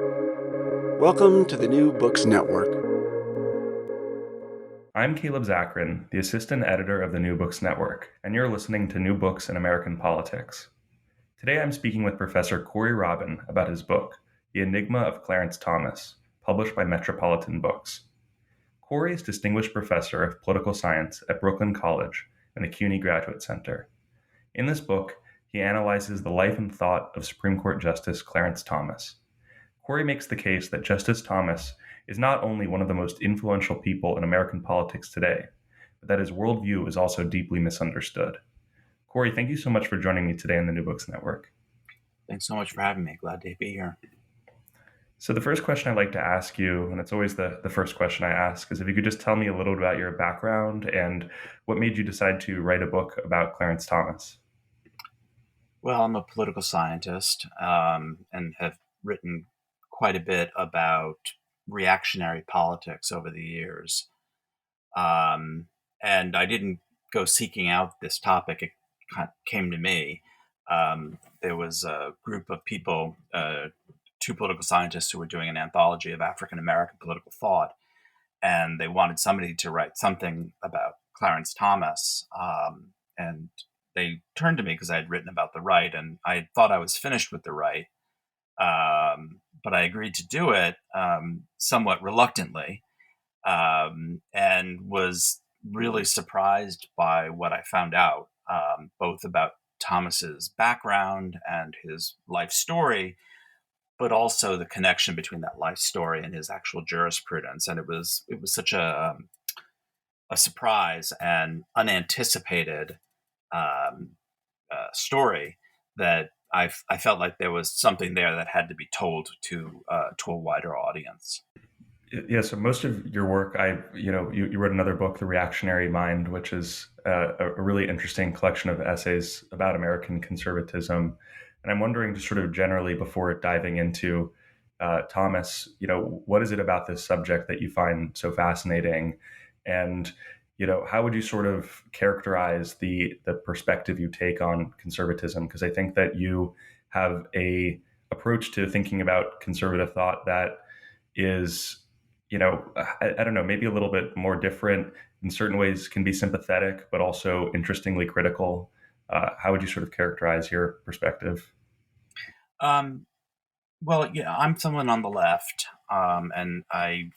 Welcome to the New Books Network. I'm Caleb Zachrin, the assistant editor of the New Books Network, and you're listening to New Books in American Politics. Today I'm speaking with Professor Corey Robin about his book, The Enigma of Clarence Thomas, published by Metropolitan Books. Corey is Distinguished Professor of Political Science at Brooklyn College and the CUNY Graduate Center. In this book, he analyzes the life and thought of Supreme Court Justice Clarence Thomas. Corey makes the case that Justice Thomas is not only one of the most influential people in American politics today, but that his worldview is also deeply misunderstood. Corey, thank you so much for joining me today on the New Books Network. Thanks so much for having me. Glad to be here. So the first question I'd like to ask you, and it's always the first question I ask, is if you could just tell me a little about your background and what made you decide to write a book about Clarence Thomas. Well, I'm a political scientist and have written quite a bit about reactionary politics over the years. And I didn't go seeking out this topic. It kind of came to me. There was a group of people, two political scientists who were doing an anthology of African-American political thought, and they wanted somebody to write something about Clarence Thomas. And they turned to me because I had written about the right, and I thought I was finished with the right. But I agreed to do it somewhat reluctantly, and was really surprised by what I found out, both about Thomas's background and his life story, but also the connection between that life story and his actual jurisprudence. And it was such a surprise and unanticipated story that I felt like there was something there that had to be told to a wider audience. Yeah, so most of your work, you wrote another book, The Reactionary Mind, which is a really interesting collection of essays about American conservatism. And I'm wondering, just sort of generally, before diving into Thomas, what is it about this subject that you find so fascinating? And, how would you sort of characterize the perspective you take on conservatism? Because I think that you have a approach to thinking about conservative thought that is, I don't know, maybe a little bit more different, in certain ways can be sympathetic, but also interestingly critical. How would you sort of characterize your perspective? Um, well, yeah, I'm someone on the left, and I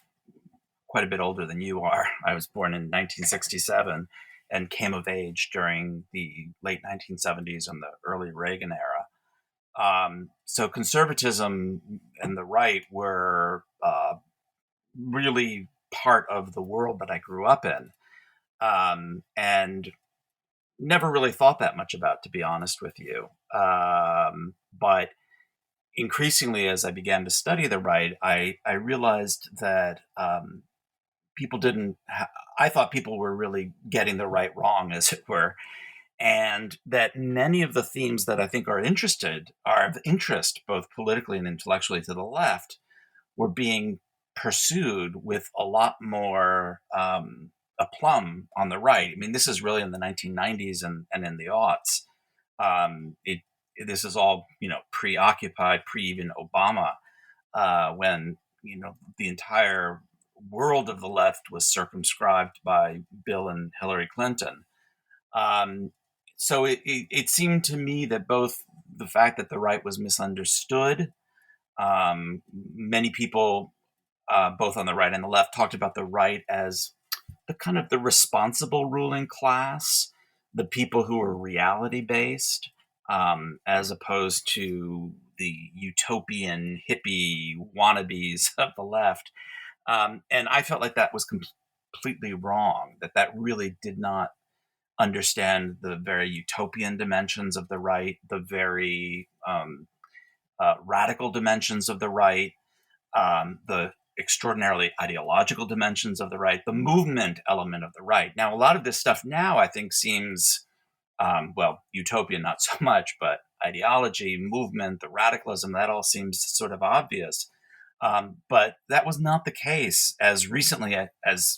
quite a bit older than you are. I was born in 1967 and came of age during the late 1970s and the early Reagan era. So conservatism and the right were really part of the world that I grew up in, and never really thought that much about, to be honest with you. But increasingly, as I began to study the right, I realized that people didn't. I thought people were really getting the right wrong, as it were, and that many of the themes that I think are of interest, both politically and intellectually, to the left, were being pursued with a lot more aplomb on the right. I mean, this is really in the 1990s and in the aughts. This is all preoccupied, pre even Obama, when the entire world of the left was circumscribed by Bill and Hillary Clinton. So it seemed to me that both the fact that the right was misunderstood, many people, both on the right and the left, talked about the right as the kind of the responsible ruling class, the people who are reality based, as opposed to the utopian hippie wannabes of the left. And I felt like that was completely wrong, that really did not understand the very utopian dimensions of the right, the very radical dimensions of the right, the extraordinarily ideological dimensions of the right, the movement element of the right. Now, a lot of this stuff now I think seems, utopian, not so much, but ideology, movement, the radicalism, that all seems sort of obvious. But that was not the case as recently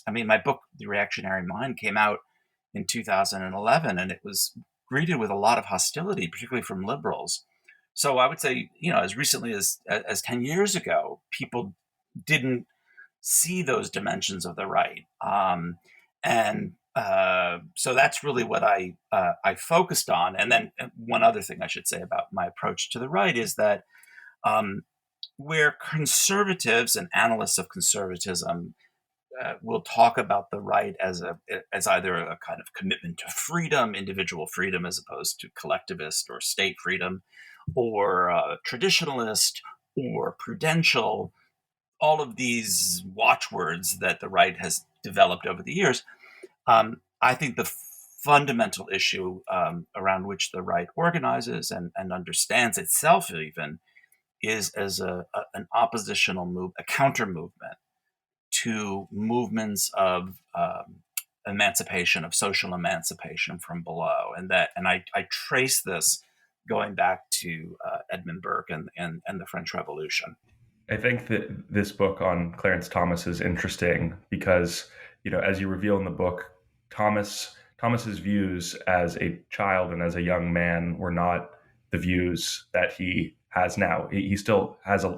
my book, The Reactionary Mind, came out in 2011, and it was greeted with a lot of hostility, particularly from liberals So I would say, as recently as 10 years ago, people didn't see those dimensions of the right. And so that's really what I focused on. And then one other thing I should say about my approach to the right is that um, where conservatives and analysts of conservatism will talk about the right as either a kind of commitment to freedom, individual freedom, as opposed to collectivist or state freedom, or traditionalist or prudential, all of these watchwords that the right has developed over the years. I think the fundamental issue around which the right organizes and understands itself even is as an oppositional move, a counter movement to movements of emancipation, of social emancipation from below. And I trace this going back to Edmund Burke and the French Revolution. I think that this book on Clarence Thomas is interesting because, as you reveal in the book, Thomas's views as a child and as a young man were not the views that he has now. He still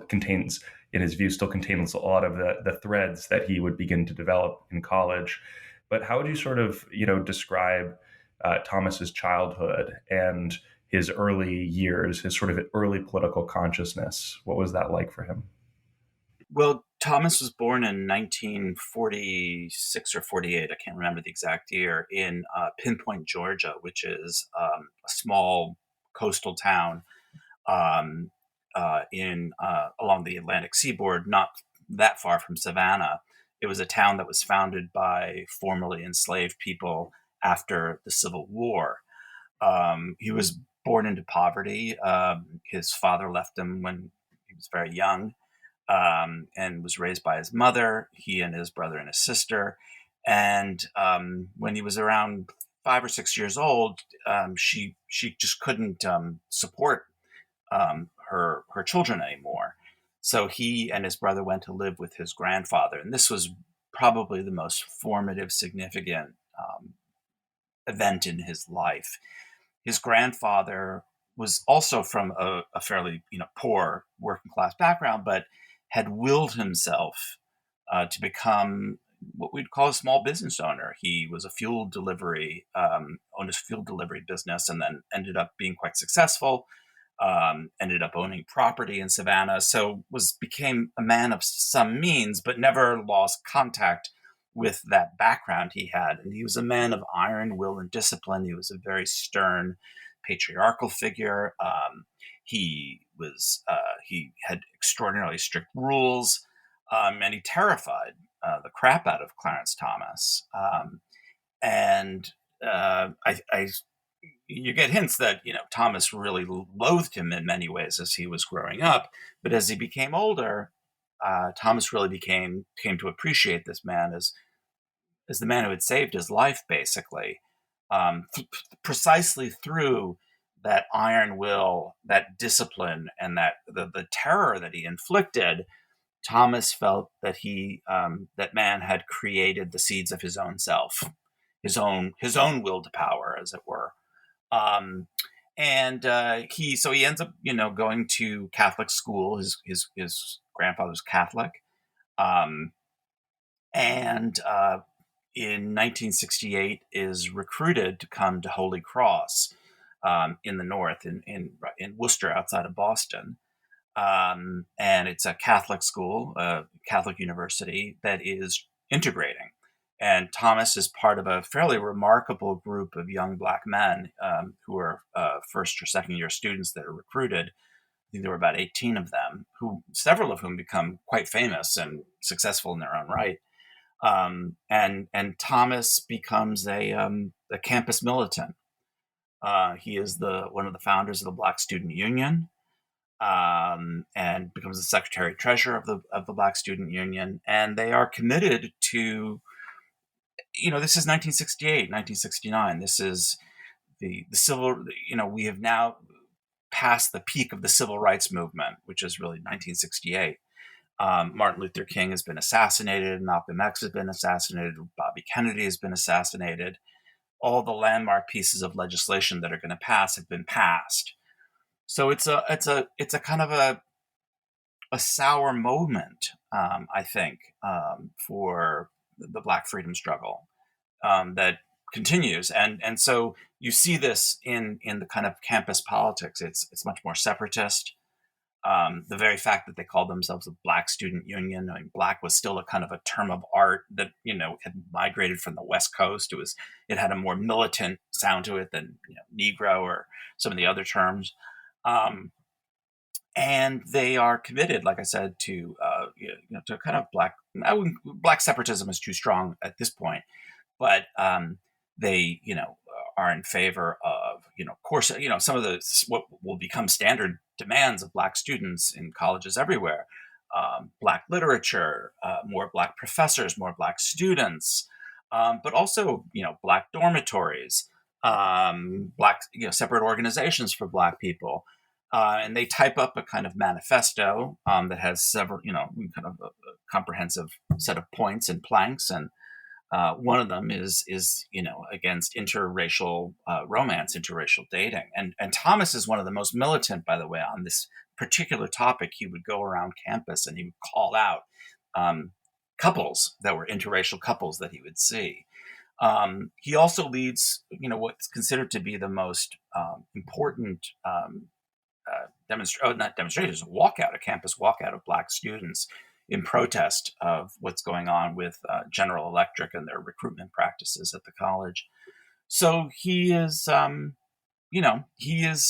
contains in his views still contains a lot of the threads that he would begin to develop in college. But how would you sort of describe Thomas's childhood and his early years, his sort of early political consciousness? What was that like for him? Well, Thomas was born in 1946 or 48, I can't remember the exact year, in Pinpoint, Georgia, which is a small coastal town um, in along the Atlantic seaboard, not that far from Savannah. It was a town that was founded by formerly enslaved people after the Civil War. He was born into poverty. His father left him when he was very young, and was raised by his mother, he and his brother and his sister. And when he was around 5 or 6 years old, she just couldn't support her children anymore. So he and his brother went to live with his grandfather, and this was probably the most formative, significant event in his life. His grandfather was also from a fairly poor working class background, but had willed himself to become what we'd call a small business owner. He was a fuel delivery, owned a fuel delivery business, and then ended up being quite successful. Ended up owning property in Savannah, so became a man of some means, but never lost contact with that background he had. And he was a man of iron will and discipline. He was a very stern, patriarchal figure. He had extraordinarily strict rules, and he terrified the crap out of Clarence Thomas. And I you get hints that Thomas really loathed him in many ways as he was growing up, but as he became older, Thomas really came to appreciate this man as the man who had saved his life, basically, precisely through that iron will, that discipline, and that the terror that he inflicted. Thomas felt that that man had created the seeds of his own self, his own will to power, as it were. Um, and he ends up going to Catholic school. His grandfather's Catholic, um, and in 1968 is recruited to come to Holy Cross in the north, in Worcester, outside of Boston. And it's a Catholic school, a Catholic university that is integrating. And Thomas is part of a fairly remarkable group of young Black men who are first or second year students that are recruited. I think there were about 18 of them, several of whom become quite famous and successful in their own right. And Thomas becomes a campus militant. He is one of the founders of the Black Student Union, and becomes the secretary treasurer of the Black Student Union. And they are committed to, this is 1968, 1969. This is the civil, we have now passed the peak of the civil rights movement, which is really 1968. Martin Luther King has been assassinated, Malcolm X has been assassinated, Bobby Kennedy has been assassinated. All the landmark pieces of legislation that are going to pass have been passed. So it's a kind of a sour moment, I think, for the Black freedom struggle, that continues, and so you see this in the kind of campus politics. It's much more separatist. The very fact that they called themselves a Black Student Union, I mean, Black was still a kind of a term of art that had migrated from the West Coast. It had a more militant sound to it than Negro or some of the other terms. Um, and they are committed, like I said, to to kind of black. Black separatism is too strong at this point, but they are in favor of of course some of the what will become standard demands of Black students in colleges everywhere. Black literature, more Black professors, more Black students, but also Black dormitories, Black separate organizations for Black people. And they type up a kind of manifesto that has several, kind of a comprehensive set of points and planks. And one of them is against interracial romance, interracial dating. And Thomas is one of the most militant, by the way, on this particular topic. He would go around campus and he would call out couples that were interracial couples that he would see. He also leads, what's considered to be the most important not demonstrations, a campus walkout of Black students in protest of what's going on with General Electric and their recruitment practices at the college. So he is,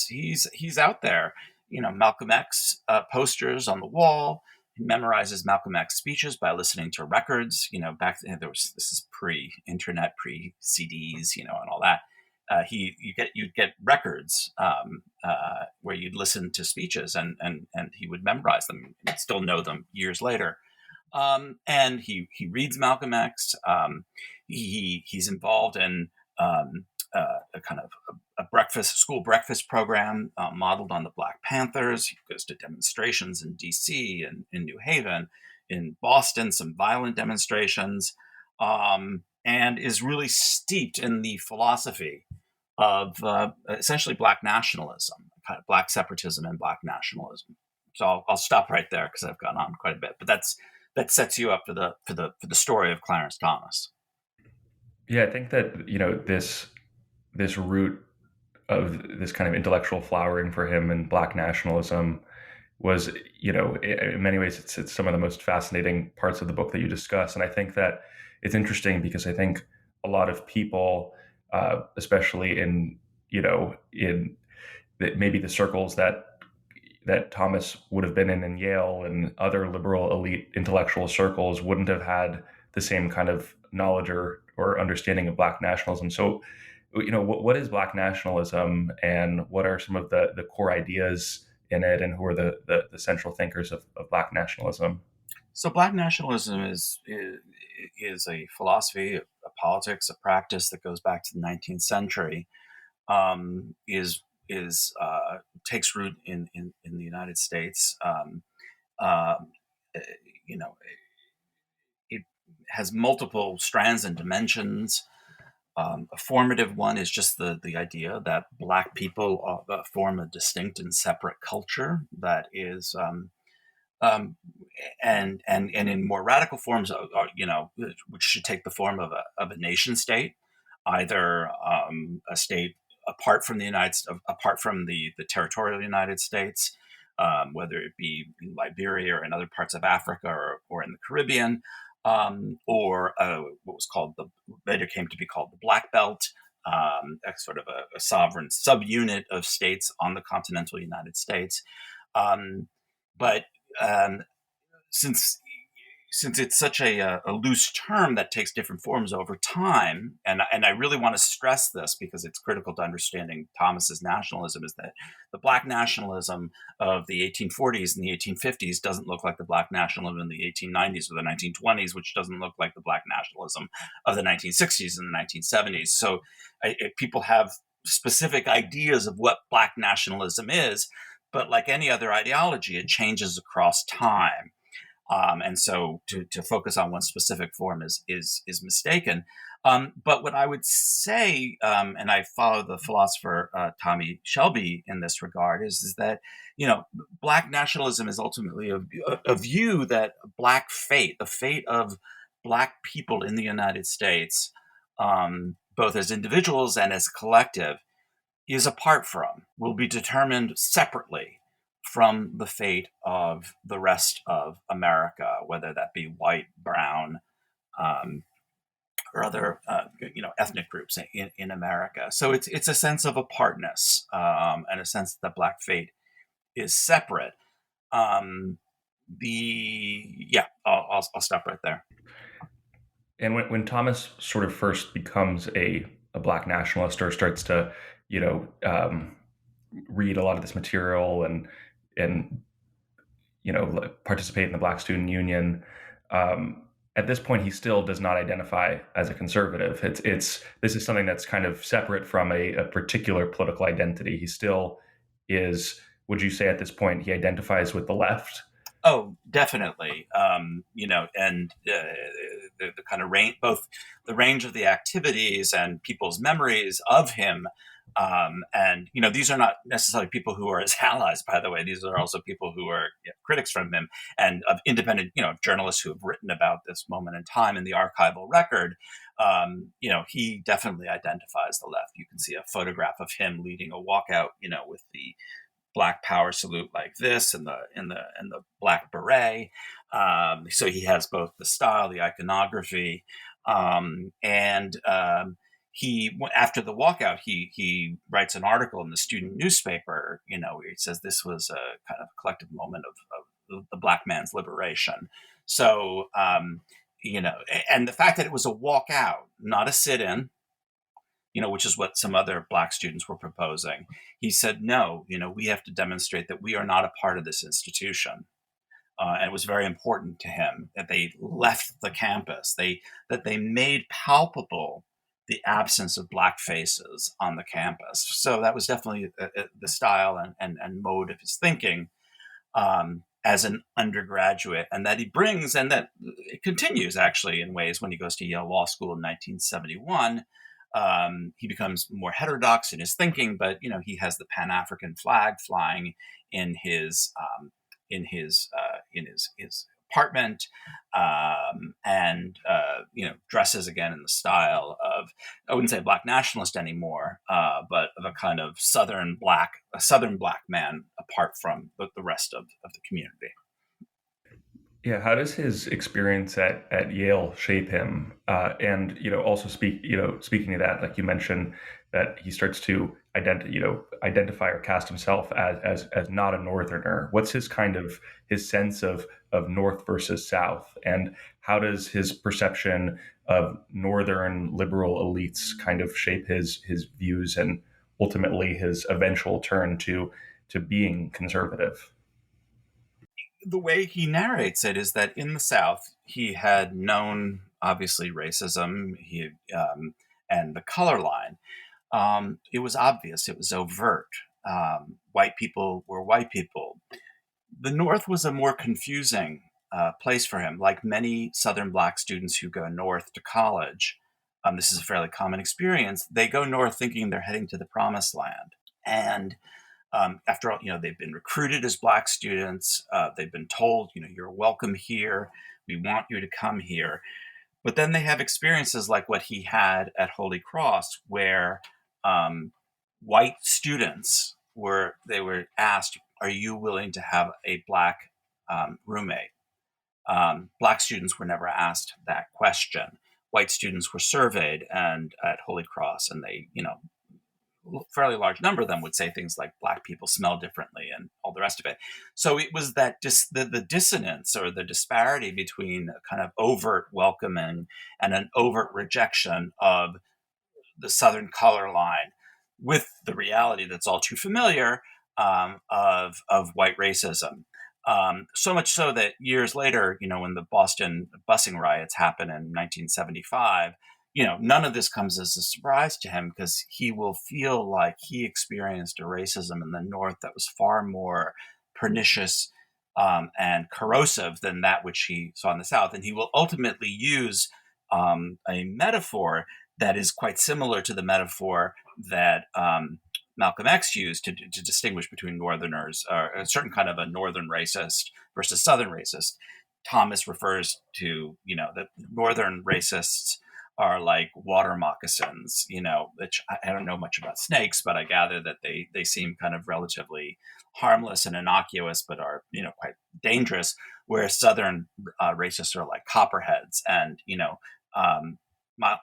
he's out there. Malcolm X posters on the wall. He memorizes Malcolm X speeches by listening to records. Back then this is pre-internet, pre-CDs, and all that. You'd get records where you'd listen to speeches, and he would memorize them and still know them years later. And he reads Malcolm X. He's involved in a kind of a school breakfast program modeled on the Black Panthers. He goes to demonstrations in D.C. and in New Haven, in Boston, some violent demonstrations, and is really steeped in the philosophy of essentially Black nationalism, kind of Black separatism and Black nationalism. So I'll stop right there because I've gone on quite a bit. But that sets you up for the story of Clarence Thomas. Yeah, I think that this root of this kind of intellectual flowering for him in Black nationalism was, in many ways, it's some of the most fascinating parts of the book that you discuss. And I think that it's interesting because I think a lot of people, especially in maybe the circles that Thomas would have been in Yale and other liberal elite intellectual circles, wouldn't have had the same kind of knowledge or understanding of Black nationalism. So, what is Black nationalism, and what are some of the core ideas in it, and who are the central thinkers of Black nationalism? So Black nationalism is a philosophy, a politics, a practice that goes back to the 19th century. Takes root in the United States. It has multiple strands and dimensions. A formative one is just the idea that Black people form a distinct and separate culture that is, and in more radical forms, which should take the form of a nation state, either a state apart from the territorial United States, whether it be in Liberia or in other parts of Africa or in the Caribbean, or what was later came to be called the Black Belt, sort of a sovereign subunit of states on the continental United States. But since it's such a loose term that takes different forms over time, and I really want to stress this because it's critical to understanding Thomas's nationalism, is that the Black nationalism of the 1840s and the 1850s doesn't look like the Black nationalism in the 1890s or the 1920s, which doesn't look like the Black nationalism of the 1960s and the 1970s. So people have specific ideas of what Black nationalism is, but like any other ideology, it changes across time. And so to focus on one specific form is mistaken. But what I would say, and I follow the philosopher Tommy Shelby in this regard, is that Black nationalism is ultimately a view that Black fate, the fate of Black people in the United States, both as individuals and as collective, is apart from, will be determined separately from the fate of the rest of America, whether that be white, brown, um, or other ethnic groups in America. So it's a sense of apartness, and a sense that Black fate is separate. Um, I'll stop right there. And when Thomas sort of first becomes a Black nationalist, or starts to, read a lot of this material and participate in the Black Student Union, at this point he still does not identify as a conservative. This is something that's kind of separate from a particular political identity. He still is. Would you say at this point he identifies with the left? Oh, definitely. And the kind of range, both the range of the activities and people's memories of him. And these are not necessarily people who are his allies, by the way. These are also people who are critics from him, and of independent, journalists who have written about this moment in time in the archival record. He definitely identifies the left. You can see a photograph of him leading a walkout, with the Black Power salute like this, and the black beret. So he has both the style, the iconography, and he, after the walkout, he writes an article in the student newspaper. Where he says this was a kind of collective moment of the Black man's liberation. So and the fact that it was a walkout, not a sit-in, which is what some other Black students were proposing. He said, no, we have to demonstrate that we are not a part of this institution. And it was very important to him that they left the campus, that they made palpable the absence of Black faces on the campus. So that was definitely the style and mode of his thinking as an undergraduate, and that he brings, and that it continues actually in ways when he goes to Yale Law School in 1971. He becomes more heterodox in his thinking, but he has the Pan-African flag flying in his apartment, and dresses again in the style of, I wouldn't say Black nationalist anymore, but of a kind of Southern Black man apart from the rest of the community. Yeah, how does his experience at Yale shape him? And also speaking of that, like you mentioned, that he starts to identify or cast himself as not a Northerner. What's his sense of North versus South, and how does his perception of Northern liberal elites kind of shape his views and ultimately his eventual turn to being conservative? The way he narrates it is that in the South, he had known, obviously, racism, and the color line. It was obvious, it was overt. White people were white people. The North was a more confusing place for him. Like many Southern Black students who go north to college, this is a fairly common experience. They go north thinking they're heading to the promised land. And after all, they've been recruited as Black students. They've been told, you're welcome here. We want you to come here. But then they have experiences like what he had at Holy Cross, where white students were asked, "Are you willing to have a Black roommate?" Black students were never asked that question. White students were surveyed, and at Holy Cross, and they, fairly large number of them would say things like Black people smell differently and all the rest of it. So it was that just the dissonance or the disparity between a kind of overt welcoming and an overt rejection of the Southern color line, with the reality that's all too familiar of white racism. So much so that years later, when the Boston busing riots happened in 1975, none of this comes as a surprise to him, because he will feel like he experienced a racism in the North that was far more pernicious and corrosive than that which he saw in the South. And he will ultimately use a metaphor that is quite similar to the metaphor that Malcolm X used to distinguish between Northerners, or a certain kind of a Northern racist versus Southern racist. Thomas refers to, that Northern racists are like water moccasins, which I don't know much about snakes, but I gather that they seem kind of relatively harmless and innocuous, but are, quite dangerous, whereas Southern racists are like copperheads. And,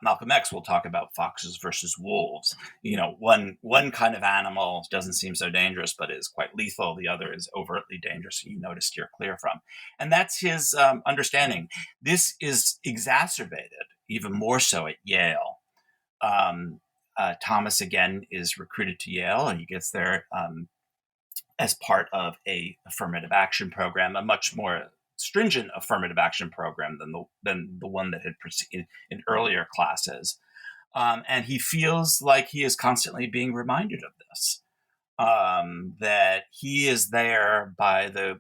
Malcolm X will talk about foxes versus wolves. One kind of animal doesn't seem so dangerous, but is quite lethal. The other is overtly dangerous, you know to steer clear from. And that's his understanding. This is exacerbated even more so at Yale. Thomas, again, is recruited to Yale, and he gets there as part of a affirmative action program, a much more stringent affirmative action program than the one that had preceded in earlier classes. And he feels like he is constantly being reminded of this, that he is there by the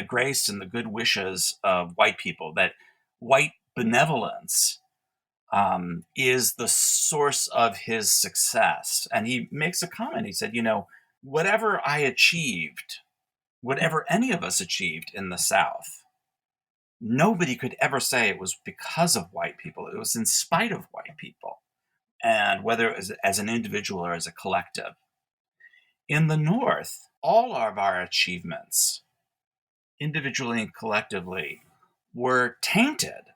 grace and the good wishes of white people, that white benevolence is the source of his success. And he makes a comment. He said, whatever I achieved, whatever any of us achieved in the South, nobody could ever say it was because of white people. It was in spite of white people, and whether it was as an individual or as a collective. In the North, all of our achievements, individually and collectively, were tainted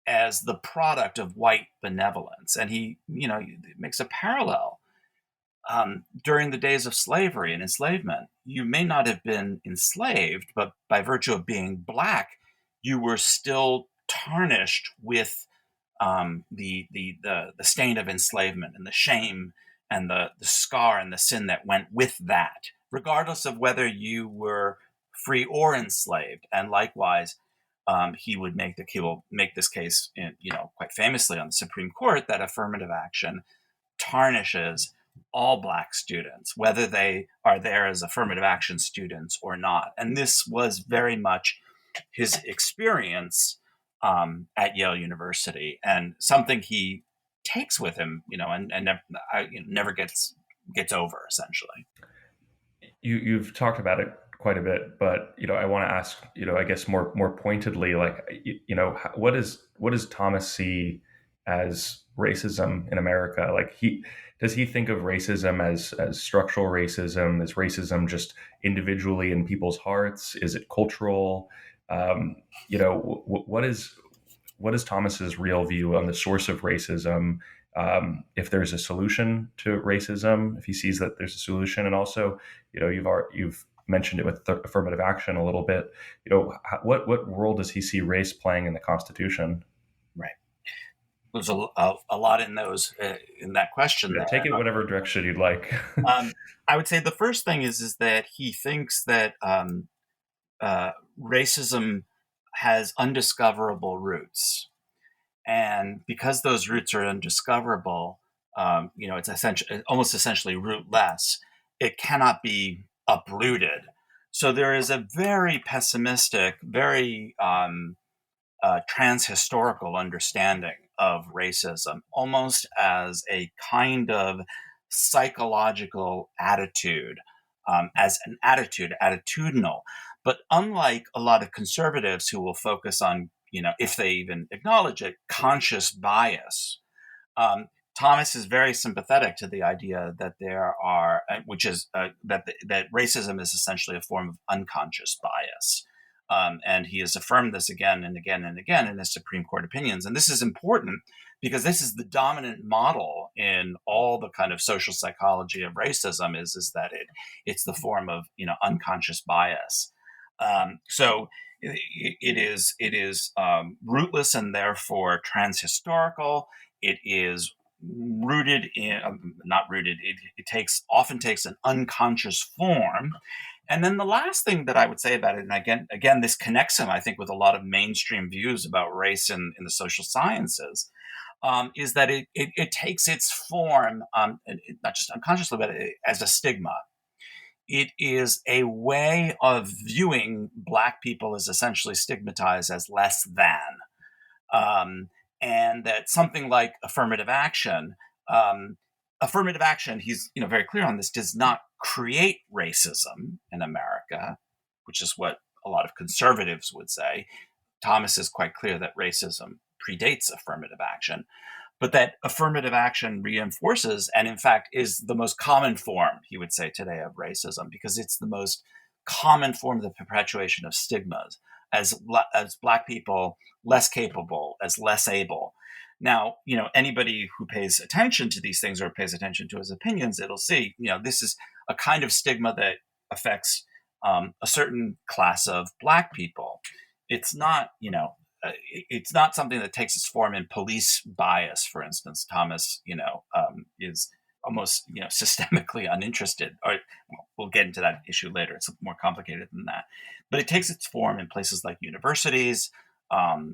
as the product of white benevolence. And he makes a parallel. During the days of slavery and enslavement, you may not have been enslaved, but by virtue of being Black, you were still tarnished with the stain of enslavement and the shame and the scar and the sin that went with that, regardless of whether you were free or enslaved. And likewise, he will make this case, quite famously on the Supreme Court, that affirmative action tarnishes all Black students, whether they are there as affirmative action students or not. And this was very much his experience at Yale University, and something he takes with him, and never gets over, essentially. You've talked about it quite a bit, but I want to ask, I guess more pointedly, like, what does Thomas see as racism in America? Like, does he think of racism as structural racism? Is racism just individually in people's hearts? Is it cultural? What is Thomas's real view on the source of racism? If there's a solution to racism, if he sees that there's a solution, and also, you've mentioned it with affirmative action a little bit. What role does he see race playing in the Constitution? Right. There's a lot in that question. Yeah, take it whatever direction you'd like. I would say the first thing is that he thinks that racism has undiscoverable roots. And because those roots are undiscoverable, it's almost essentially rootless. It cannot be uprooted. So there is a very pessimistic, very transhistorical understanding of racism, almost as a kind of psychological attitude, as an attitudinal. But unlike a lot of conservatives who will focus on, if they even acknowledge it, conscious bias, Thomas is very sympathetic to the idea that there are, which is that racism is essentially a form of unconscious bias. And he has affirmed this again and again and again in his Supreme Court opinions. And this is important because this is the dominant model in all the kind of social psychology of racism is that it's the form of, unconscious bias. So it is rootless and therefore transhistorical. It is rooted in, not rooted, it often takes an unconscious form. And then the last thing that I would say about it, and again, this connects him, I think, with a lot of mainstream views about race in the social sciences, is that it takes its form, not just unconsciously, but as a stigma. it is a way of viewing Black people as essentially stigmatized as less than. Um, and that something like um, affirmative action, he's very clear on this, does not create racism in America, which is what a lot of conservatives would say. Thomas is quite clear that racism predates affirmative action, but that affirmative action reinforces and, in fact, is the most common form, he would say today, of racism, because it's the most common form of the perpetuation of stigmas as Black people less capable, as less able. Now, anybody who pays attention to these things or pays attention to his opinions, it'll see, this is a kind of stigma that affects a certain class of Black people. It's not, it's not something that takes its form in police bias, for instance. Thomas, is almost, systemically uninterested. Or we'll get into that issue later. It's more complicated than that. But it takes its form in places like universities,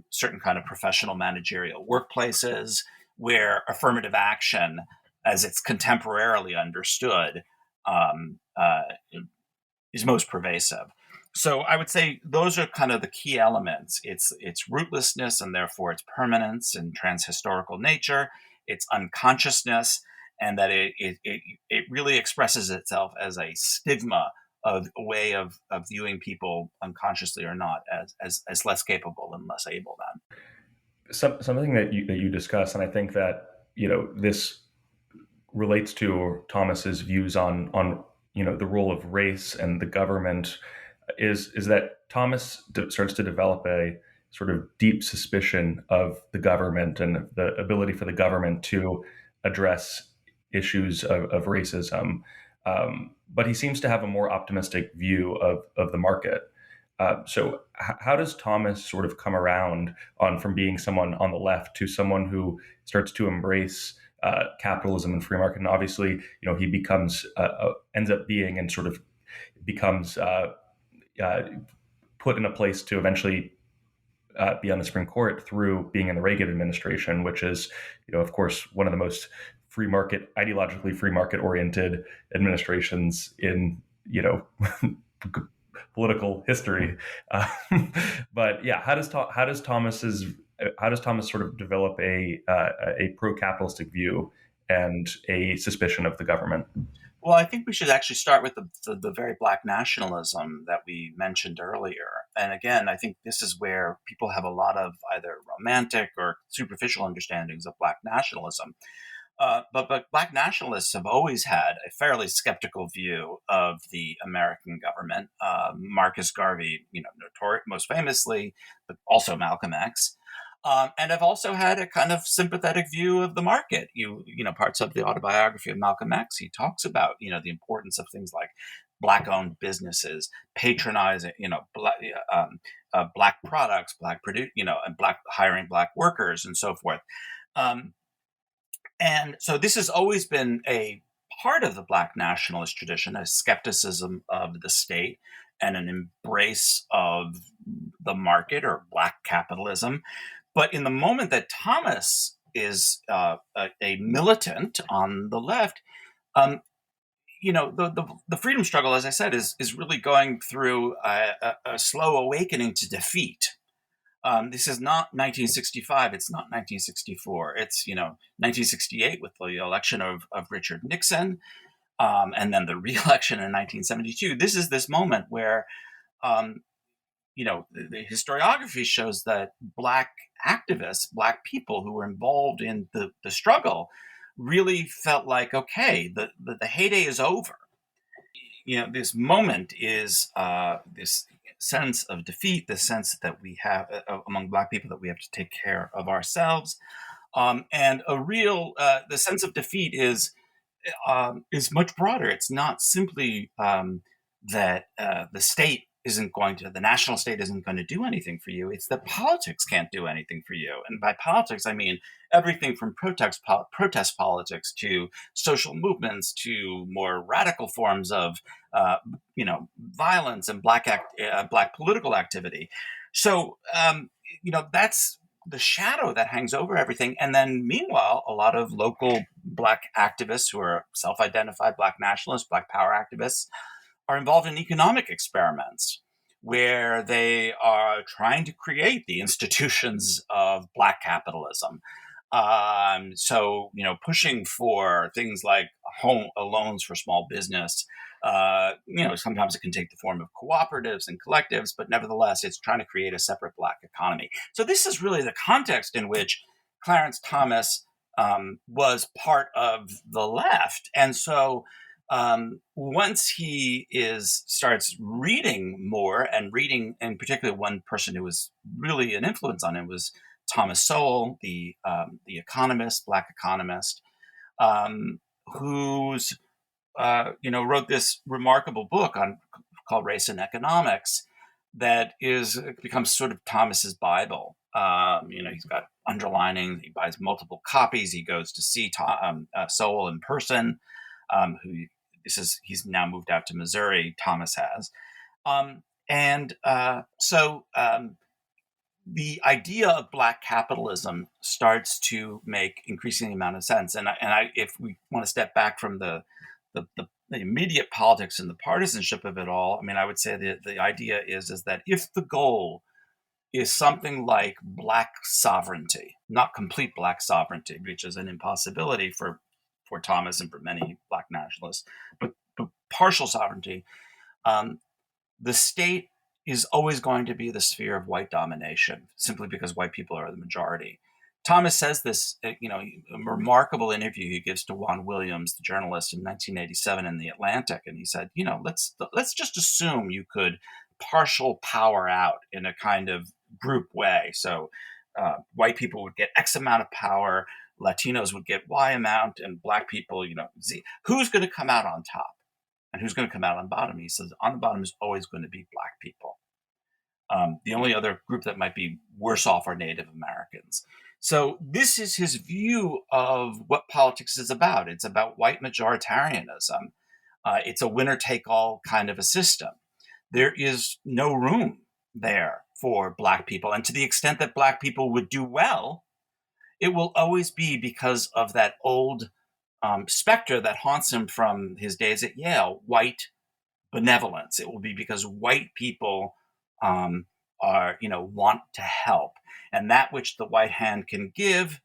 certain kind of professional managerial workplaces, where affirmative action, as it's contemporarily understood, is most pervasive. So I would say those are kind of the key elements. It's rootlessness and therefore its permanence and transhistorical nature, its unconsciousness, and that it really expresses itself as a stigma of a way of viewing people unconsciously or not as less capable and less able then. Something that you discuss, and I think that this relates to Thomas's views on the role of race and the government, is that Thomas starts to develop a sort of deep suspicion of the government and the ability for the government to address issues of racism. But he seems to have a more optimistic view of the market. So how does Thomas sort of come around from being someone on the left to someone who starts to embrace capitalism and free market? And obviously, he becomes ends up being and sort of becomes put in a place to eventually be on the Supreme Court through being in the Reagan administration, which is, of course, one of the most ideologically free market oriented administrations in, political history. But yeah, how does Thomas sort of develop a pro-capitalistic view and a suspicion of the government? Well, I think we should actually start with the very Black nationalism that we mentioned earlier. And again, I think this is where people have a lot of either romantic or superficial understandings of Black nationalism. But Black nationalists have always had a fairly skeptical view of the American government. Marcus Garvey, most famously, but also Malcolm X. And I've also had a kind of sympathetic view of the market. Parts of the autobiography of Malcolm X, he talks about, the importance of things like Black-owned businesses, patronizing, Black products, and hiring Black workers, and so forth. And so this has always been a part of the Black nationalist tradition, a skepticism of the state and an embrace of the market or Black capitalism. But in the moment that Thomas is a militant on the left, the freedom struggle, as I said, is really going through a slow awakening to defeat. This is not 1965. It's not 1964. It's 1968 with the election of Richard Nixon, and then the re-election in 1972. This is this moment where the historiography shows that Black activists, Black people who were involved in the struggle, really felt like, okay, the heyday is over. This moment is this sense of defeat, the sense that we have among Black people that we have to take care of ourselves, and a real the sense of defeat is much broader. It's not simply that the national state isn't going to do anything for you. It's that politics can't do anything for you. And by politics, I mean everything from protest politics to social movements to more radical forms of, violence and Black political activity. So, that's the shadow that hangs over everything. And then meanwhile, a lot of local Black activists who are self-identified Black nationalists, Black power activists, are involved in economic experiments where they are trying to create the institutions of Black capitalism. So, pushing for things like home loans for small business. Sometimes it can take the form of cooperatives and collectives, but nevertheless, it's trying to create a separate Black economy. So this is really the context in which Clarence Thomas was part of the left. And so once he starts reading more and reading, in particular, one person who was really an influence on him was Thomas Sowell, the economist, Black economist, who's wrote this remarkable book called Race and Economics that becomes sort of Thomas's Bible. He's got underlining. He buys multiple copies. He goes to see Sowell in person. He's now moved out to Missouri. Thomas has, so the idea of Black capitalism starts to make increasing amount of sense. And if we want to step back from the immediate politics and the partisanship of it all, I would say that the idea is that if the goal is something like Black sovereignty, not complete Black sovereignty, which is an impossibility for Thomas and for many Black nationalists, but partial sovereignty, the state is always going to be the sphere of white domination, simply because white people are the majority. Thomas says this, a remarkable interview he gives to Juan Williams, the journalist, in 1987 in The Atlantic. And he said, let's just assume you could partial power out in a kind of group way. So white people would get X amount of power, Latinos would get Y amount, and Black people, Z. Who's going to come out on top? And who's going to come out on bottom? He says, on the bottom is always going to be Black people. The only other group that might be worse off are Native Americans. So this is his view of what politics is about. It's about white majoritarianism. It's a winner-take-all kind of a system. There is no room there for Black people. And to the extent that Black people would do well, it will always be because of that old specter that haunts him from his days at Yale, white benevolence. It will be because white people want to help, and that which the white hand can give,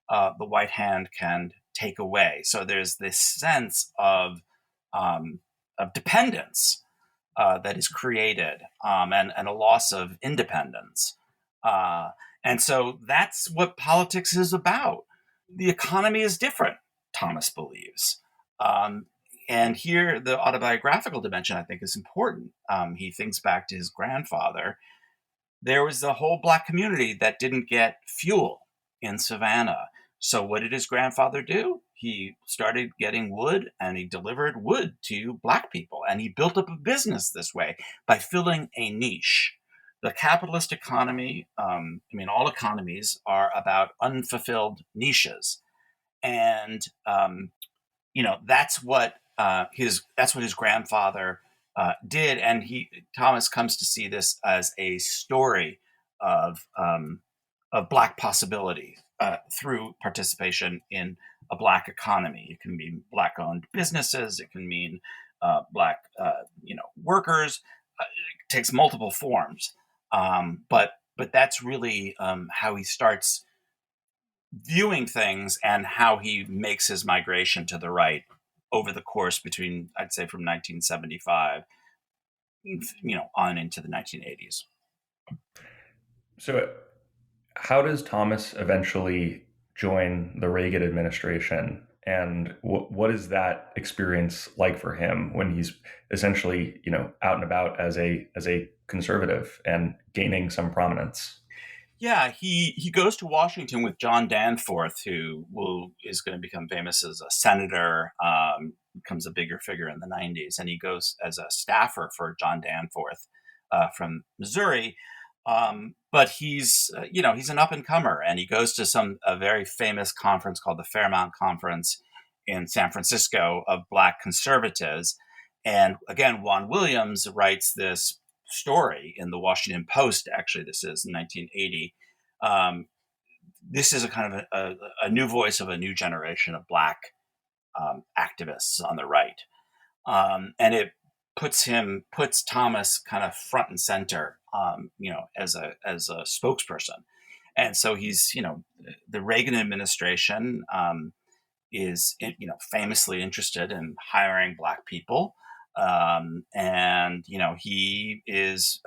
the white hand can take away. So there's this sense of dependence that is created, and a loss of independence. And so that's what politics is about. The economy is different, Thomas believes. And here, the autobiographical dimension, I think, is important. He thinks back to his grandfather. There was a whole Black community that didn't get fuel in Savannah. So what did his grandfather do? He started getting wood, and he delivered wood to Black people. And he built up a business this way by filling a niche. The capitalist economy, all economies are about unfulfilled niches. And, that's what his grandfather did. And Thomas comes to see this as a story of Black possibility through participation in a Black economy. It can mean Black-owned businesses. It can mean Black, workers. It takes multiple forms. But that's really how he starts viewing things and how he makes his migration to the right over the course between, I'd say, from 1975, on into the 1980s. So how does Thomas eventually join the Reagan administration? And what is that experience like for him when he's essentially, out and about as a conservative and gaining some prominence? Yeah, he goes to Washington with John Danforth, who is going to become famous as a senator, becomes a bigger figure in the 90s. And he goes as a staffer for John Danforth from Missouri. But he's an up-and-comer, and he goes to a very famous conference called the Fairmount Conference in San Francisco of Black conservatives. And again, Juan Williams writes this story in the Washington Post. Actually, this is 1980. This is a kind of a new voice of a new generation of Black activists on the right. And it puts Thomas kind of front and center, as a spokesperson. And so he's, the Reagan administration is, famously interested in hiring Black people. And, he is,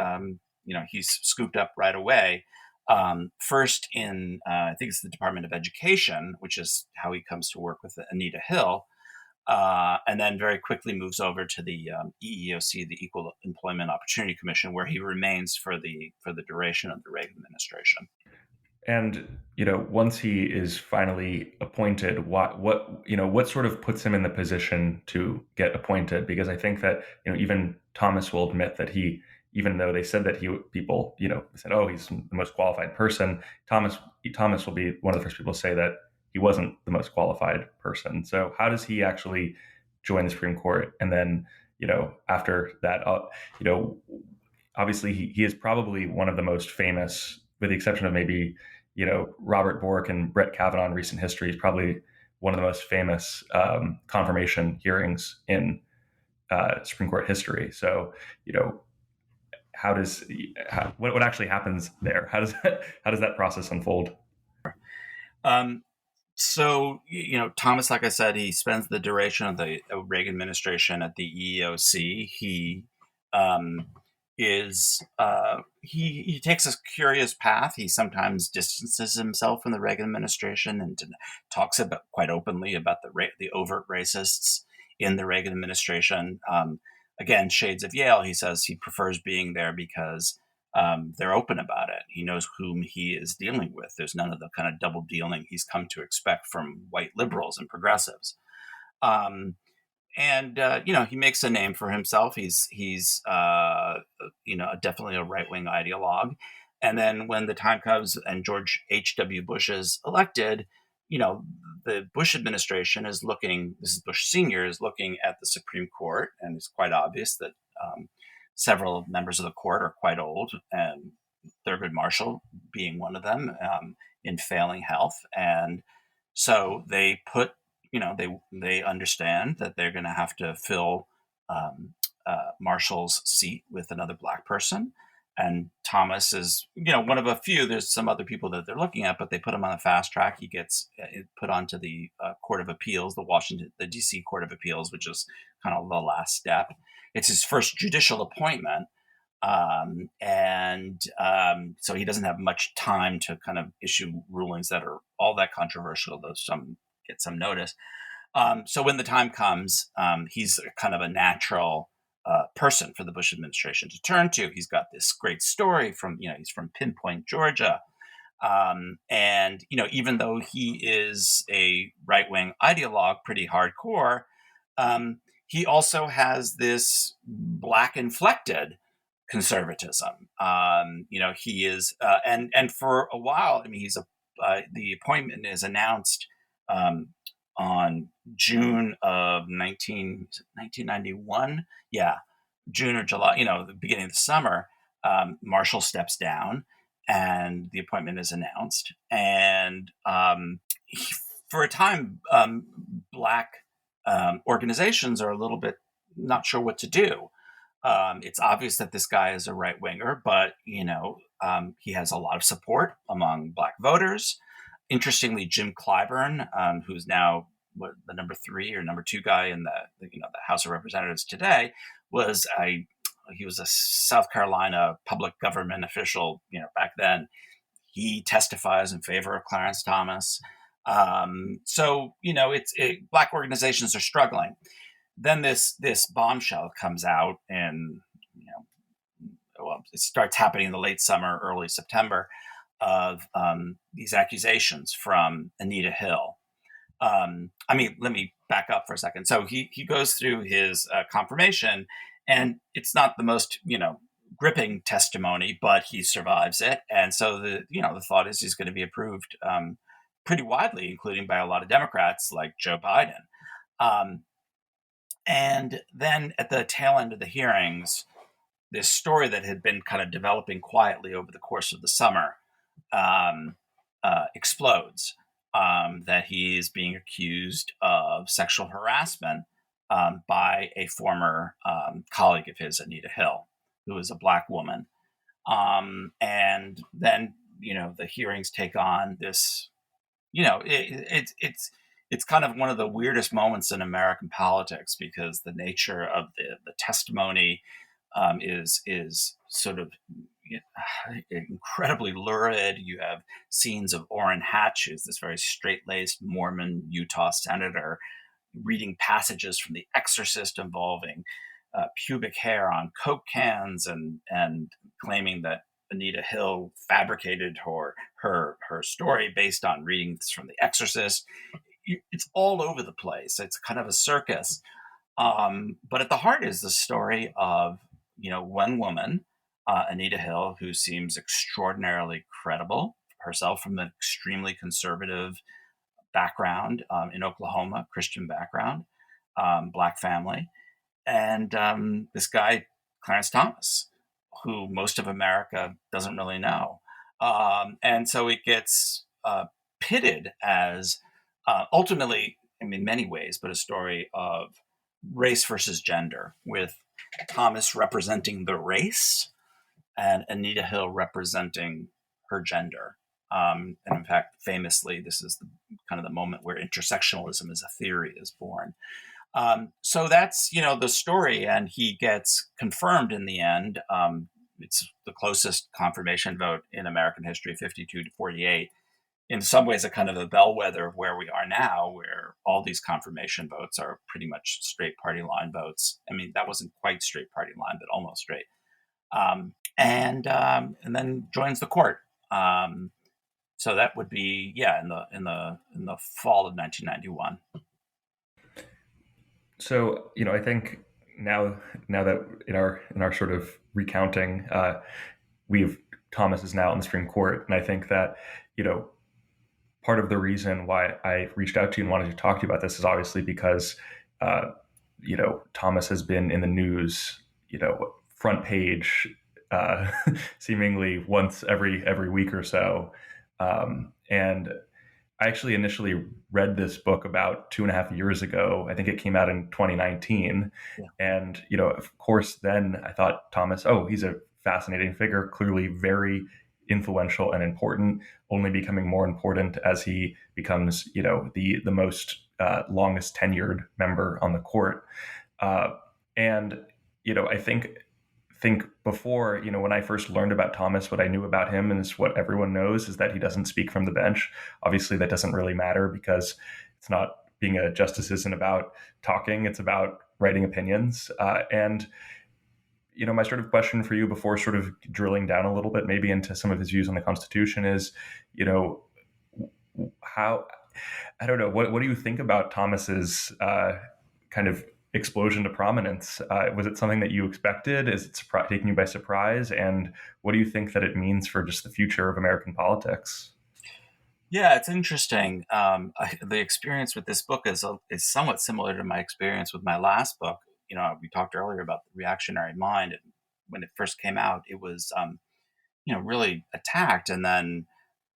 he's scooped up right away. First in, I think it's the Department of Education, which is how he comes to work with Anita Hill. And then very quickly moves over to the EEOC, the Equal Employment Opportunity Commission, where he remains for the duration of the Reagan administration. And once he is finally appointed, what sort of puts him in the position to get appointed? Because I think that even Thomas will admit that even though they said that people said, oh, he's the most qualified person, Thomas will be one of the first people to say that he wasn't the most qualified person. So how does he actually join the Supreme Court? And then after that, obviously he is probably one of the most famous, with the exception of maybe Robert Bork and Brett Kavanaugh in recent history, is probably one of the most famous confirmation hearings in Supreme Court history. So, what actually happens there? How does that process unfold? So, Thomas, like I said, he spends the duration of the Reagan administration at the EEOC. He he takes a curious path. He sometimes distances himself from the Reagan administration and talks about quite openly about the overt racists in the Reagan administration. Again, shades of Yale. He says he prefers being there because they're open about it. He knows whom he is dealing with. There's none of the kind of double dealing he's come to expect from white liberals and progressives. And he makes a name for himself. He's definitely a right wing ideologue. And then when the time comes and George H.W. Bush is elected, the Bush administration is looking. This is Bush Sr. is looking at the Supreme Court, and it's quite obvious that several members of the court are quite old, and Thurgood Marshall being one of them, in failing health, and so they put. They understand that they're going to have to fill Marshall's seat with another Black person, and Thomas is one of a few. There's some other people that they're looking at, but they put him on a fast track. He gets put onto the Court of Appeals, the D.C. Court of Appeals, which is kind of the last step. It's his first judicial appointment. So he doesn't have much time to kind of issue rulings that are all that controversial, though some get some notice. So when the time comes, he's kind of a natural person for the Bush administration to turn to. He's got this great story he's from Pinpoint, Georgia. And even though he is a right-wing ideologue, pretty hardcore, he also has this Black inflected conservatism. He is, and for a while, the appointment is announced on June of 1991. Yeah, June or July, the beginning of the summer. Marshall steps down and the appointment is announced. And for a time, Black organizations are a little bit not sure what to do. It's obvious that this guy is a right winger, but he has a lot of support among Black voters. Interestingly, Jim Clyburn, who's now the number 3 or number 2 guy in the House of Representatives today, was a South Carolina public government official. Back then, he testifies in favor of Clarence Thomas. Black organizations are struggling. Then this bombshell comes out, and it starts happening in the late summer, early September, of these accusations from Anita Hill. Let me back up for a second. So he goes through his confirmation, and it's not the most gripping testimony, but he survives it. And so the thought is he's going to be approved pretty widely, including by a lot of Democrats like Joe Biden. And then at the tail end of the hearings, this story that had been kind of developing quietly over the course of the summer explodes, that he is being accused of sexual harassment by a former colleague of his, Anita Hill, who is a Black woman. And then, the hearings take on this, it's kind of one of the weirdest moments in American politics, because the nature of the testimony is sort of incredibly lurid. You have scenes of Orrin Hatch, who's this very straight-laced Mormon Utah senator, reading passages from The Exorcist involving pubic hair on Coke cans, and claiming that Anita Hill fabricated her story based on readings from The Exorcist. It's all over the place. It's kind of a circus. But at the heart is the story of, one woman, Anita Hill, who seems extraordinarily credible, herself from an extremely conservative background in Oklahoma, Christian background, Black family. And this guy, Clarence Thomas, who most of America doesn't really know. And so it gets pitted as ultimately, in many ways, but a story of race versus gender, with Thomas representing the race and Anita Hill representing her gender. And in fact, famously, this is kind of the moment where intersectionalism as a theory is born. So that's, the story, and he gets confirmed in the end. It's the closest confirmation vote in American history, 52-48. In some ways, a kind of a bellwether of where we are now, where all these confirmation votes are pretty much straight party line votes. I mean, that wasn't quite straight party line, but almost straight. And then joins the court. So that would be, in the fall of 1991. So, I think now that in our sort of recounting, Thomas is now in the Supreme Court, and I think that part of the reason why I reached out to you and wanted to talk to you about this is obviously because Thomas has been in the news, front page, seemingly once every week or so, and I actually initially read this book about 2.5 years ago. I think it came out in 2019. Yeah. And, of course, then I thought Thomas, he's a fascinating figure, clearly very influential and important, only becoming more important as he becomes, the most longest tenured member on the court. And, I think before, when I first learned about Thomas, what I knew about him, and is what everyone knows, is that he doesn't speak from the bench. Obviously, that doesn't really matter, because it's not, being a justice isn't about talking, it's about writing opinions. And my sort of question for you, before sort of drilling down a little bit maybe into some of his views on the Constitution, is, how, I don't know, what do you think about Thomas's kind of explosion to prominence? Was it something that you expected? Is it taking you by surprise? And what do you think that it means for just the future of American politics? Yeah, it's interesting. The experience with this book is somewhat similar to my experience with my last book. We talked earlier about the reactionary mind. And when it first came out, it was, really attacked, and then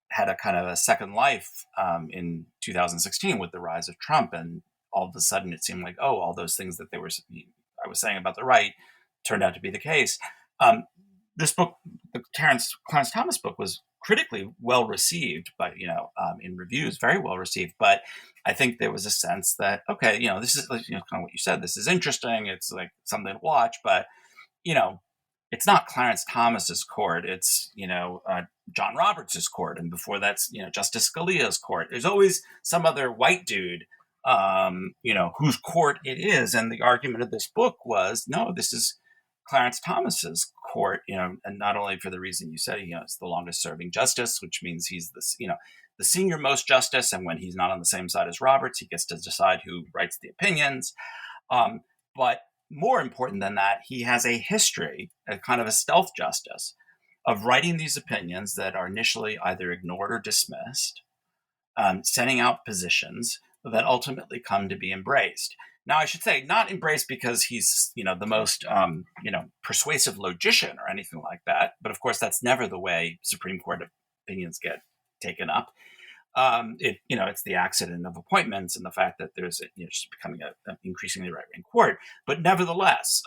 had a kind of a second life in 2016 with the rise of Trump. And all of a sudden it seemed like, all those things that I was saying about the right turned out to be the case. This book, the Clarence Thomas book, was critically well received, but in reviews, very well received. But I think there was a sense that, okay, this is kind of what you said. This is interesting. It's like something to watch, but it's not Clarence Thomas's court. It's John Roberts's court, and before that's Justice Scalia's court. There's always some other white dude, whose court it is. And the argument of this book was, no, this is Clarence Thomas's court, and not only for the reason you said, it's the longest serving justice, which means he's the senior most justice. And when he's not on the same side as Roberts, he gets to decide who writes the opinions. But more important than that, he has a history, a kind of a stealth justice, of writing these opinions that are initially either ignored or dismissed, setting out positions that ultimately come to be embraced. Now, I should say, not embraced because he's, the most, persuasive logician or anything like that. But of course, that's never the way Supreme Court opinions get taken up. It's the accident of appointments and the fact that there's just becoming an increasingly right-wing court. But nevertheless,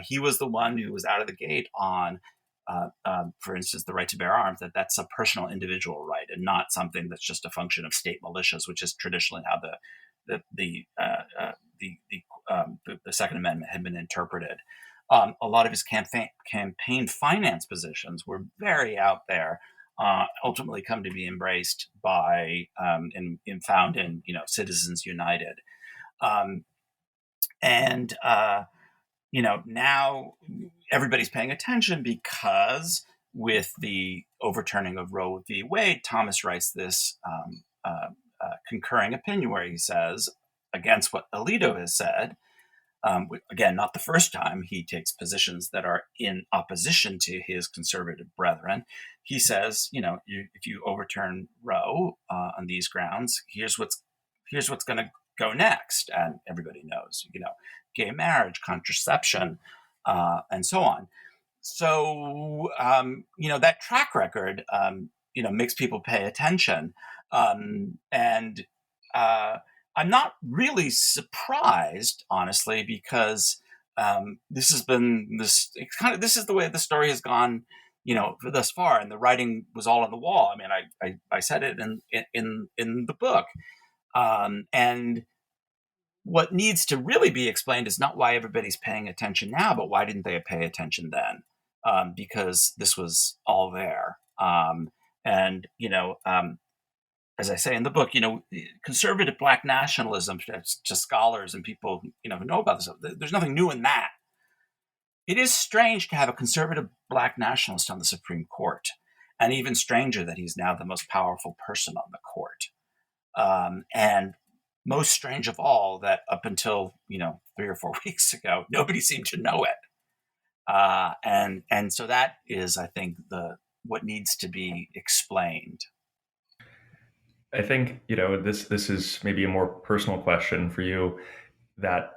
he was the one who was out of the gate on, for instance, the right to bear arms. That's a personal individual right and not something that's just a function of state militias, which is traditionally how the Second Amendment had been interpreted. A lot of his campaign finance positions were very out there. Ultimately come to be embraced by and found in Citizens United, and now everybody's paying attention because with the overturning of Roe v. Wade, Thomas writes this concurring opinion where he says, against what Alito has said. Again, not the first time he takes positions that are in opposition to his conservative brethren. He says, if you overturn Roe on these grounds, here's what's going to go next, and everybody knows, gay marriage, contraception, and so on. So, that track record, makes people pay attention, and I'm not really surprised, honestly, because this is the way the story has gone, thus far, and the writing was all on the wall. I mean, I said it in the book, and what needs to really be explained is not why everybody's paying attention now, but why didn't they pay attention then? Because this was all there, and as I say in the book, conservative Black nationalism to scholars and people, who know about this, there's nothing new in that. It is strange to have a conservative Black nationalist on the Supreme Court, and even stranger that he's now the most powerful person on the court. And most strange of all, that up until 3 or 4 weeks ago, nobody seemed to know it. And so that is, I think, what needs to be explained. I think, this is maybe a more personal question for you that,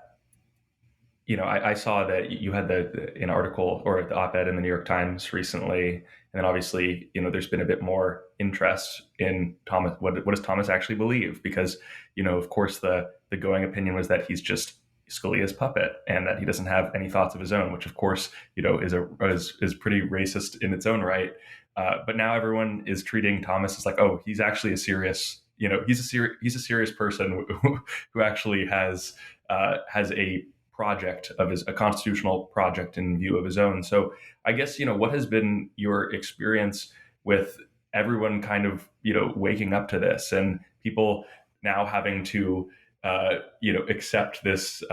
I saw that you had an article or the op-ed in the New York Times recently. And then obviously, there's been a bit more interest in Thomas. What does Thomas actually believe? Because, of course, the going opinion was that he's just Scalia's puppet and that he doesn't have any thoughts of his own, which of course, is pretty racist in its own right. But now everyone is treating Thomas as like, oh, he's actually a serious, he's a serious person who actually has a project of a constitutional project in view of his own. So I guess, what has been your experience with everyone kind of, waking up to this and people now having to, accept this,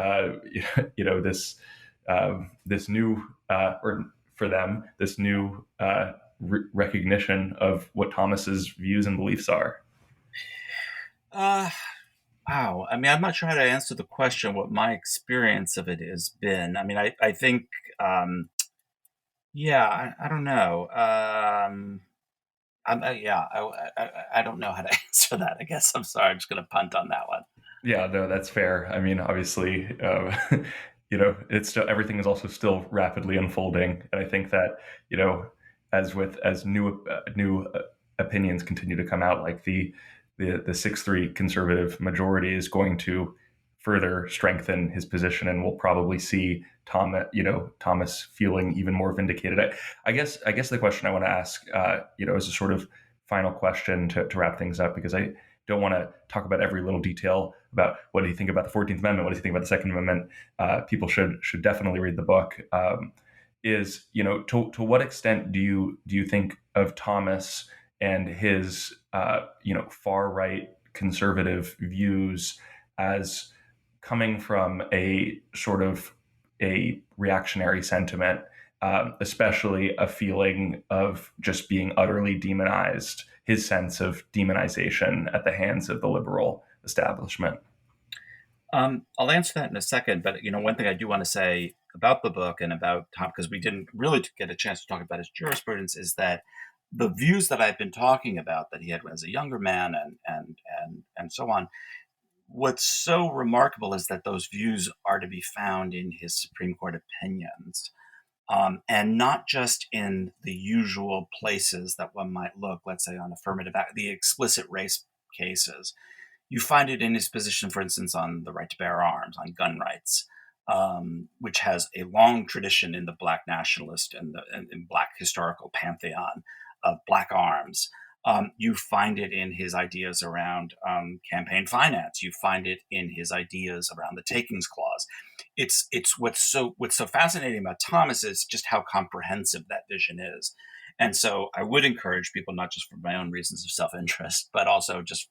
this new, or for them, this new recognition of what Thomas's views and beliefs are? Wow. I mean, I'm not sure how to answer the question, what my experience of it has been. I mean, I think, I don't know. I don't know how to answer that. I guess I'm sorry. I'm just going to punt on that one. Yeah, no, that's fair. I mean, obviously, it's still, everything is also still rapidly unfolding, and I think that as new opinions continue to come out, like the 6-3 conservative majority is going to further strengthen his position, and we'll probably see Thomas feeling even more vindicated. I guess the question I want to ask, as a sort of final question to wrap things up, because I don't want to talk about every little detail about what do you think about the 14th Amendment, what do you think about the Second Amendment. People should definitely read the book. Is to what extent do you think of Thomas and his far right conservative views as coming from a sort of a reactionary sentiment, especially a feeling of just being utterly demonized, his sense of demonization at the hands of the liberal establishment? I'll answer that in a second, but one thing I do want to say about the book and about Tom, because we didn't really get a chance to talk about his jurisprudence, is that the views that I've been talking about that he had as a younger man and so on, what's so remarkable is that those views are to be found in his Supreme Court opinions, and not just in the usual places that one might look, let's say on affirmative act, the explicit race cases. You find it in his position, for instance, on the right to bear arms, on gun rights, which has a long tradition in the Black nationalist and in Black historical pantheon of Black arms. You find it in his ideas around campaign finance. You find it in his ideas around the takings clause. It's what's so fascinating about Thomas is just how comprehensive that vision is. And so I would encourage people, not just for my own reasons of self-interest, but also just,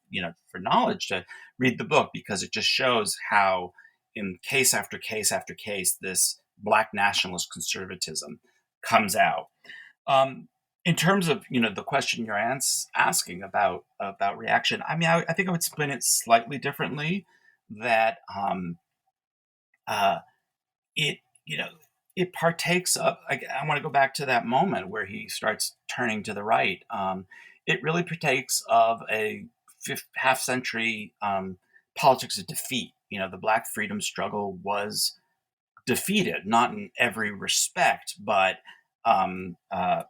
for knowledge, to read the book, because it just shows how in case after case after case, this Black nationalist conservatism comes out. In terms of, the question you're asking about reaction, I mean, I think I would spin it slightly differently, that it, it partakes of, I want to go back to that moment where he starts turning to the right. It really partakes of a half century politics of defeat. The Black freedom struggle was defeated, not in every respect, but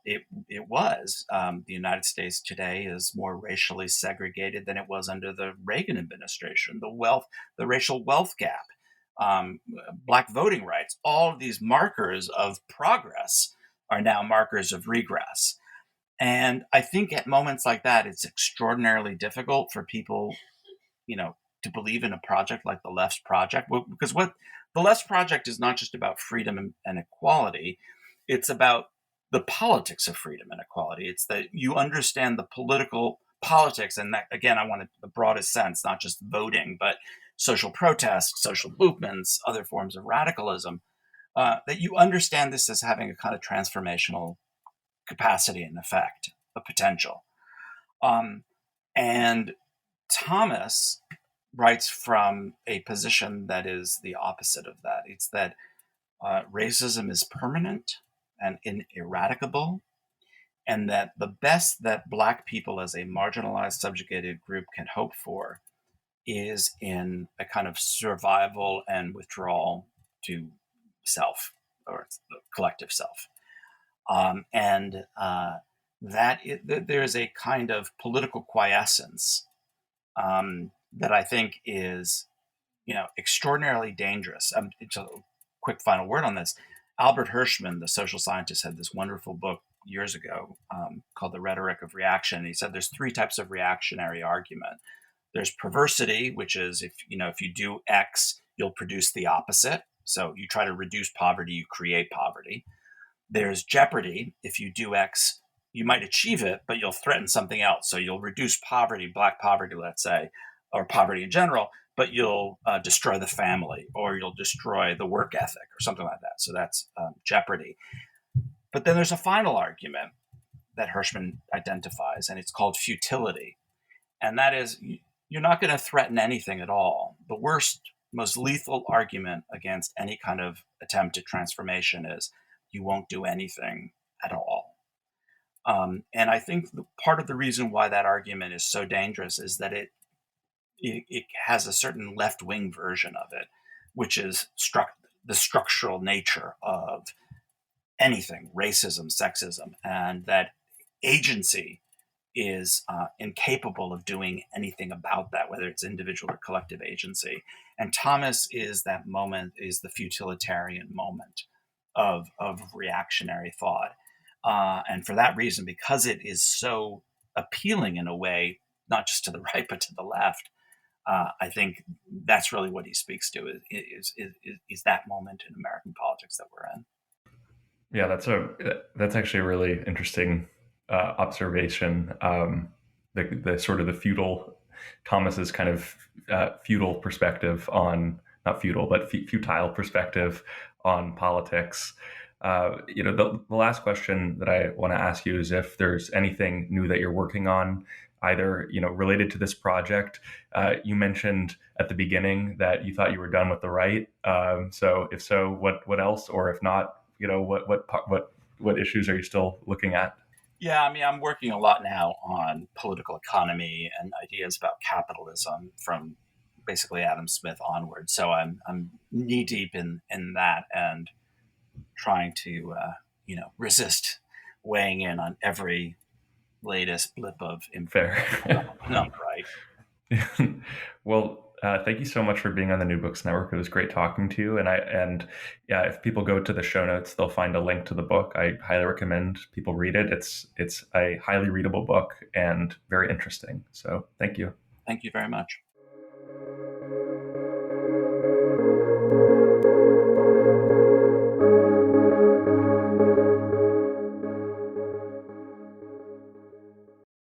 it was. The United States today is more racially segregated than it was under the Reagan administration. The racial wealth gap, Black voting rights, all of these markers of progress are now markers of regress. And I think at moments like that, it's extraordinarily difficult for people, to believe in a project like the Left's project, because what the Left's project is not just about freedom and equality. It's about the politics of freedom and equality. It's that you understand the political politics. And that, again, I want it the broadest sense, not just voting, but social protests, social movements, other forms of radicalism, that you understand this as having a kind of transformational capacity and effect, a potential. And Thomas writes from a position that is the opposite of that. It's that racism is permanent and ineradicable, and that the best that Black people as a marginalized, subjugated group can hope for is in a kind of survival and withdrawal to self, or the collective self. There is a kind of political quiescence that I think is, extraordinarily dangerous. It's a quick final word on this. Albert Hirschman, the social scientist, had this wonderful book years ago called The Rhetoric of Reaction. And he said there's three types of reactionary argument. There's perversity, which is if you do X, you'll produce the opposite. So you try to reduce poverty, you create poverty. There's jeopardy. If you do X, you might achieve it, but you'll threaten something else. So you'll reduce poverty, Black poverty, let's say, or poverty in general, but you'll destroy the family, or you'll destroy the work ethic or something like that. So that's jeopardy. But then there's a final argument that Hirschman identifies, and it's called futility. And that is, you're not going to threaten anything at all. The worst, most lethal argument against any kind of attempt at transformation is you won't do anything at all. And I think part of the reason why that argument is so dangerous is that it has a certain left-wing version of it, which is the structural nature of anything, racism, sexism, and that agency is incapable of doing anything about that, whether it's individual or collective agency. And Thomas is that moment, is the futilitarian moment of reactionary thought. And for that reason, because it is so appealing in a way, not just to the right, but to the left, I think that's really what he speaks to is that moment in American politics that we're in. Yeah, that's actually a really interesting observation. The sort of the Thomas's kind of feudal perspective on, not feudal, but futile perspective on politics. The last question that I want to ask you is if there's anything new that you're working on, either related to this project. You mentioned at the beginning that you thought you were done with the right. So if so, what else? Or if not, what issues are you still looking at? Yeah, I mean, I'm working a lot now on political economy and ideas about capitalism from basically Adam Smith onward. So I'm knee deep in that and trying to resist weighing in on every latest blip of Fair. No, right. Well, thank you so much for being on the New Books Network. It was great talking to you. And yeah, if people go to the show notes, they'll find a link to the book. I highly recommend people read it. It's a highly readable book and very interesting. So thank you. Thank you very much.